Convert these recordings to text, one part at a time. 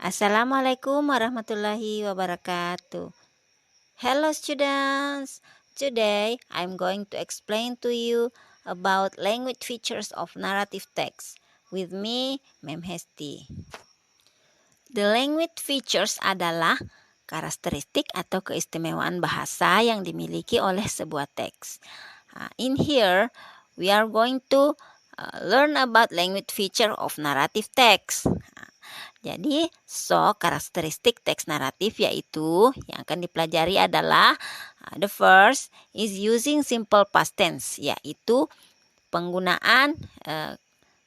Assalamualaikum warahmatullahi wabarakatuh. Hello students. Today I'm going to explain to you about language features of narrative text. With me, Mem Hesti. The language features adalah karakteristik atau keistimewaan bahasa yang dimiliki oleh sebuah teks. In here, we are going to learn about language feature of narrative text. Jadi, karakteristik teks naratif yaitu yang akan dipelajari adalah the first is using simple past tense, yaitu penggunaan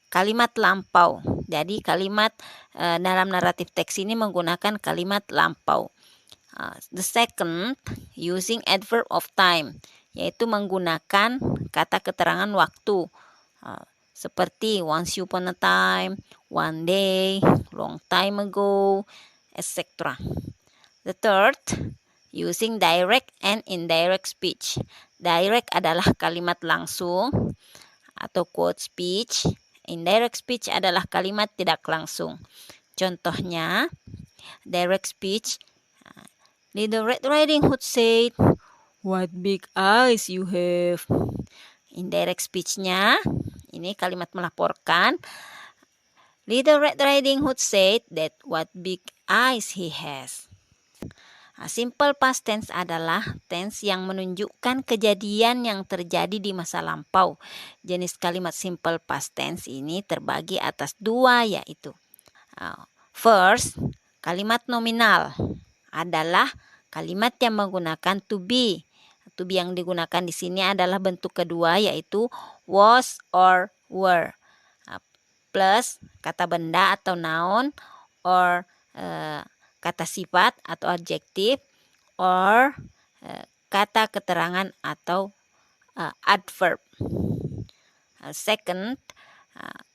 kalimat lampau. Jadi, kalimat dalam naratif teks ini menggunakan kalimat lampau. The second, using adverb of time, yaitu menggunakan kata keterangan waktu. Seperti once upon a time, one day, long time ago, etc. The third, using direct and indirect speech. Direct adalah kalimat langsung atau quote speech. Indirect speech adalah kalimat tidak langsung. Contohnya, direct speech, Little Red Riding Hood said, "What big eyes you have." Indirect speech-nya, ini kalimat melaporkan. Little Red Riding Hood said that what big eyes he has. Simple past tense adalah tense yang menunjukkan kejadian yang terjadi di masa lampau. Jenis kalimat simple past tense ini terbagi atas dua, yaitu first, kalimat nominal adalah kalimat yang menggunakan to be. To be yang digunakan di sini adalah bentuk kedua, yaitu was or were. Plus kata benda atau noun, or kata sifat atau adjektif, or kata keterangan atau adverb. Second,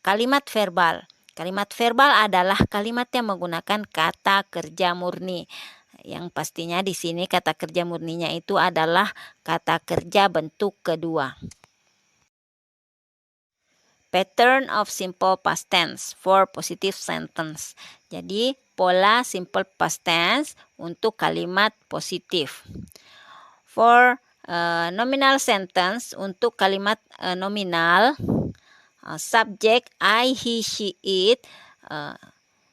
kalimat verbal. Kalimat verbal adalah kalimat yang menggunakan kata kerja murni. Yang pastinya di sini kata kerja murninya itu adalah kata kerja bentuk kedua. Pattern of simple past tense for positive sentence. Jadi, pola simple past tense untuk kalimat positif. For nominal sentence, untuk kalimat nominal, subject I, he, she, it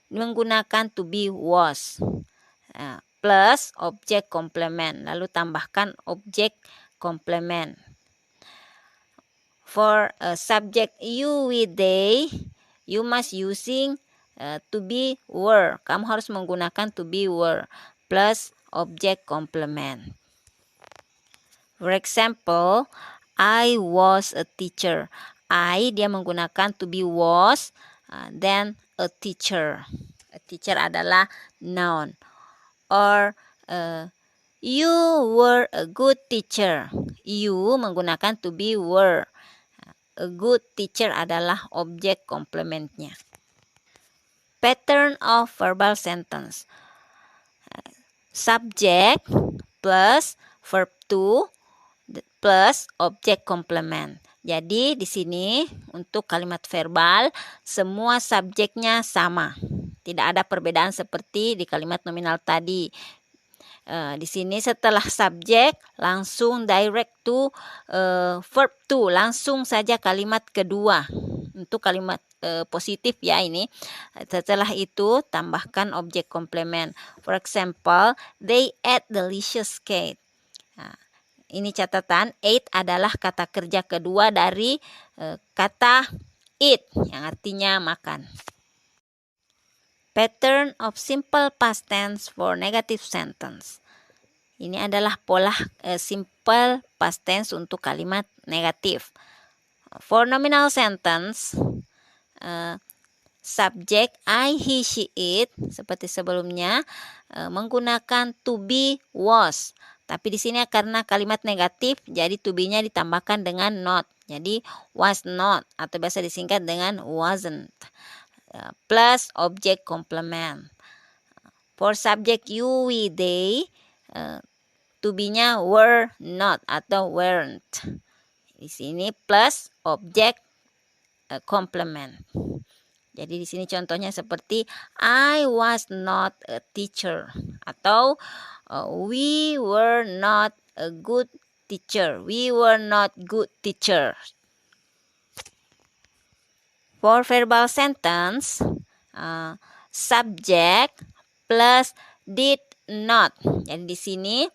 menggunakan to be was. Plus objek komplement, lalu tambahkan objek komplement. For subject you, we, they, you must using to be were. Kamu harus menggunakan to be were plus objek komplement. For example, I was a teacher. I dia menggunakan to be was, then a teacher. A teacher adalah noun. Or you were a good teacher. You menggunakan to be were. A good teacher adalah objek komplementnya. Pattern of verbal sentence. Subject plus verb to plus objek komplement. Jadi di sini untuk kalimat verbal semua subjeknya sama. Tidak ada perbedaan seperti di kalimat nominal tadi. Di sini setelah subjek langsung direct to verb to, langsung saja kalimat kedua. Untuk kalimat positif ya ini. Setelah itu tambahkan objek komplement. For example, they ate delicious cake. Ini catatan, ate adalah kata kerja kedua dari kata eat yang artinya makan. Pattern of simple past tense for negative sentence. Ini adalah pola simple past tense untuk kalimat negatif. For nominal sentence, subject I, he, she, it seperti sebelumnya menggunakan to be was. Tapi di sini karena kalimat negatif, jadi to be-nya ditambahkan dengan not. Jadi was not atau biasa disingkat dengan wasn't. Plus objek komplement. For subject you, we, they, to be-nya were not atau weren't. Di sini plus objek komplement. Jadi di sini contohnya seperti I was not a teacher atau we were not a good teacher. We were not good teacher. For verbal sentence, subject plus did not. Jadi di sini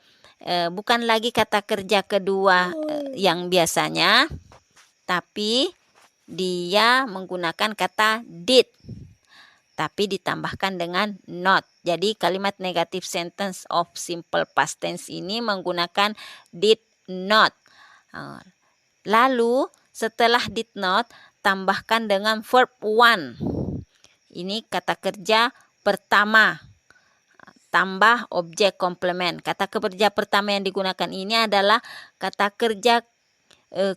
bukan lagi kata kerja kedua yang biasanya, tapi dia menggunakan kata did, tapi ditambahkan dengan not. Jadi kalimat negative sentence of simple past tense ini menggunakan did not. Lalu setelah did not, tambahkan dengan verb one. Ini kata kerja pertama, tambah objek komplement. Kata kerja pertama yang digunakan ini adalah kata kerja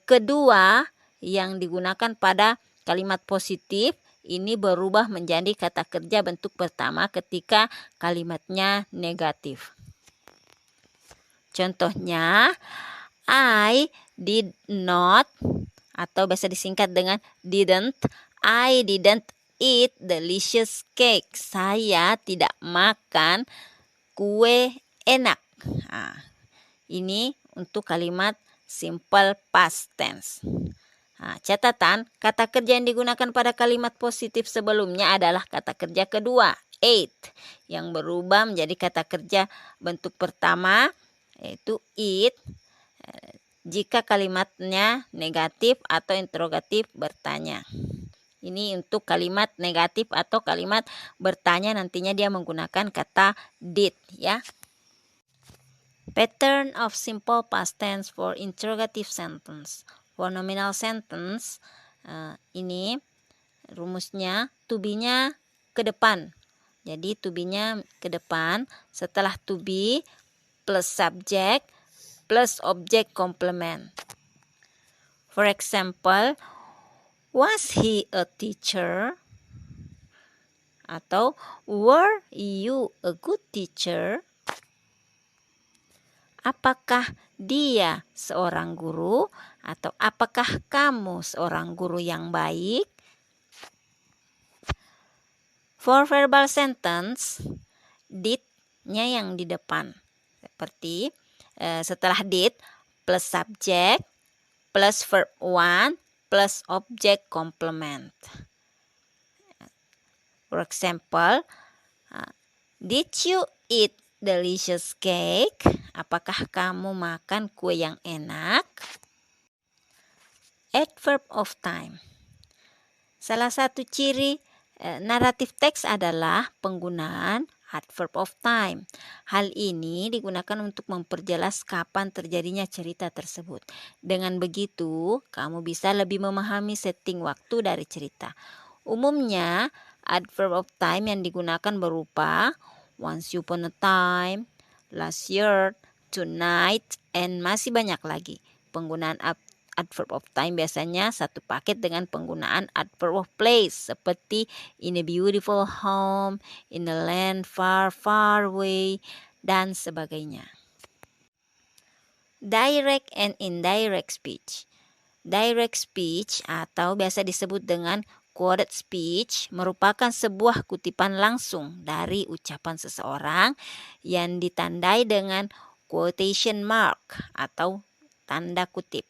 kedua yang digunakan pada kalimat positif. Ini berubah menjadi kata kerja bentuk pertama ketika kalimatnya negatif. Contohnya, I did not, atau biasa disingkat dengan didn't. I didn't eat delicious cake. Saya tidak makan kue enak. Nah, ini untuk kalimat simple past tense. Nah, catatan, kata kerja yang digunakan pada kalimat positif sebelumnya adalah kata kerja kedua, ate, yang berubah menjadi kata kerja bentuk pertama, yaitu eat, jika kalimatnya negatif atau interrogatif bertanya. Ini untuk kalimat negatif atau kalimat bertanya, nantinya dia menggunakan kata did, ya. Pattern of simple past tense for interrogative sentence. For nominal sentence, ini rumusnya to be-nya ke depan. Jadi to be-nya ke depan, setelah to be plus subject plus object complement. For example, was he a teacher? Atau were you a good teacher? Apakah dia seorang guru? Atau apakah kamu seorang guru yang baik? For verbal sentence, did-nya yang di depan. Seperti setelah did plus subject plus verb one plus object complement. For example, did you eat delicious cake? Apakah kamu makan kue yang enak? Adverb of time. Salah satu ciri naratif teks adalah penggunaan adverb of time. Hal ini digunakan untuk memperjelas kapan terjadinya cerita tersebut. Dengan begitu, kamu bisa lebih memahami setting waktu dari cerita. Umumnya, adverb of time yang digunakan berupa once upon a time, last year, tonight, and masih banyak lagi. Penggunaan adverb of time biasanya satu paket dengan penggunaan adverb of place seperti in a beautiful home, in a land far, far away, dan sebagainya. Direct and indirect speech. Direct speech atau biasa disebut dengan quoted speech merupakan sebuah kutipan langsung dari ucapan seseorang yang ditandai dengan quotation mark atau tanda kutip.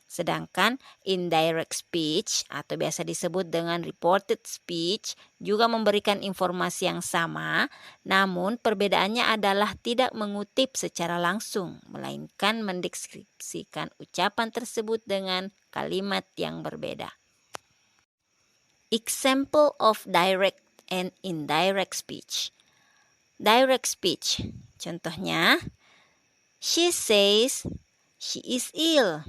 Sedangkan indirect speech atau biasa disebut dengan reported speech juga memberikan informasi yang sama, namun perbedaannya adalah tidak mengutip secara langsung, melainkan mendeskripsikan ucapan tersebut dengan kalimat yang berbeda. Example of direct and indirect speech. Direct speech, contohnya, she says she is ill.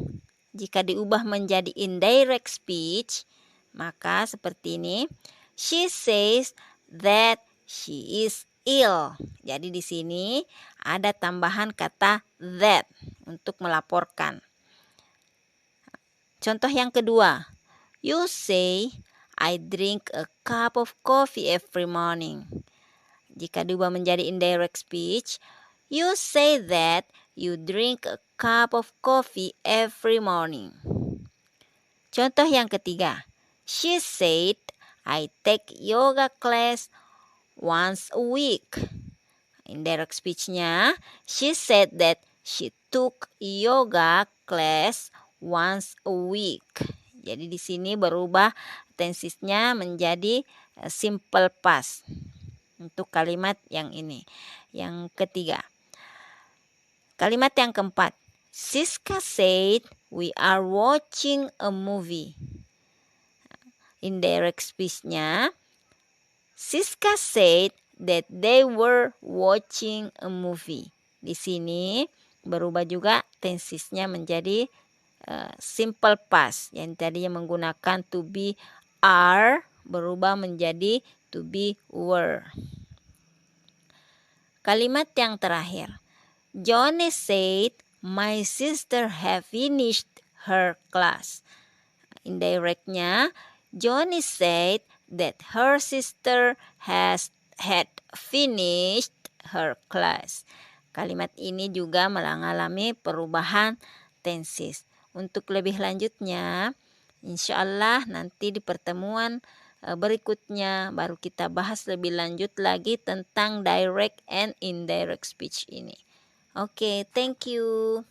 Jika diubah menjadi indirect speech, maka seperti ini. She says that she is ill. Jadi di sini ada tambahan kata that untuk melaporkan. Contoh yang kedua. You say, I drink a cup of coffee every morning. Jika diubah menjadi indirect speech, you say that you drink a cup of coffee every morning. Contoh yang ketiga. She said, I take yoga class once a week. Indirect speech-nya, she said that she took yoga class once a week. Jadi di sini berubah tensesnya menjadi simple past untuk kalimat yang ini. Yang ketiga. Kalimat yang keempat. Siska said we are watching a movie. Indirect speech-nya, Siska said that they were watching a movie. Di sini berubah juga tensesnya menjadi simple past. Yang tadinya menggunakan to be are berubah menjadi to be were. Kalimat yang terakhir. Johnny said my sister have finished her class. Indirectnya, Johnny said that her sister had finished her class. Kalimat ini juga mengalami perubahan tenses. Untuk lebih lanjutnya, insya Allah nanti di pertemuan berikutnya baru kita bahas lebih lanjut lagi tentang direct and indirect speech ini. Oke, thank you.